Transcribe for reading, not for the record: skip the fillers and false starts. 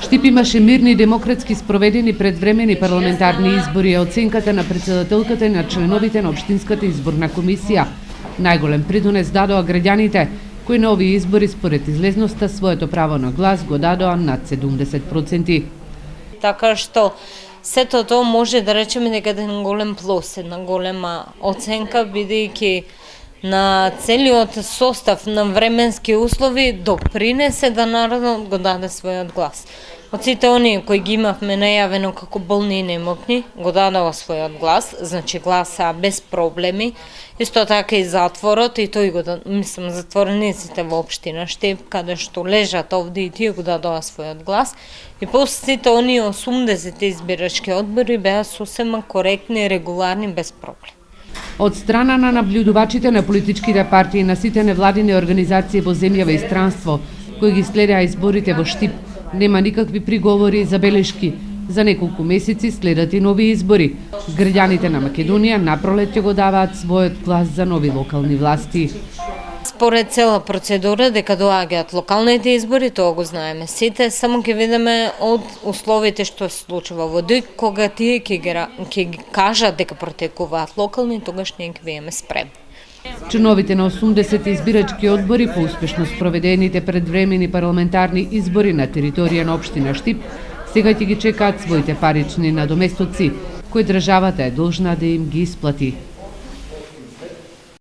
Штип имаше мирни и демократски спроведени предвремени парламентарни избори е оценката на претседателката и на членовите на Општинската изборна комисија. Најголем придонес дадоа граѓаните, кои на овие избори според излезноста своето право на глас го дадоа над 70%. Така што сето тоа може да речеме дека е голем плюс, една голема оценка, бидејќи на целиот состав на временски услови допринесе да народот го даде својот глас. Од сите оние кои ги имавме најавено како болни и немокни, го дадоа својот глас, значи гласа без проблеми. Исто така и затворот, и тој го мислам затворениците во општина Штип, каде што лежат овде и тие го дадоа својот глас. И после сите оние 80 избирачки одбори беа сосема коректни, регуларни, без проблем. Од страна на наблюдувачите на политичките партии и на сите невладини организации во земјава и странство, кои ги следеа изборите во Штип, нема никакви приговори и забелешки. За неколку месеци следат и нови избори. Граѓаните на Македонија напролет ќе го даваат својот глас за нови локални власти. Според цела процедура дека доаѓаат локалните избори, тоа го знаеме сите, само ќе видиме од условите што се случува во ДИК, кога тие ќе ги кажат дека протекуваат локални, тогаш ние ќе бидеме спремни. Членовите на 80 избирачки одбори по успешно спроведените предвремени парламентарни избори на територија на општина Штип сега ќе ги чекаат своите парични надоместоци, кои државата е должна да им ги исплати.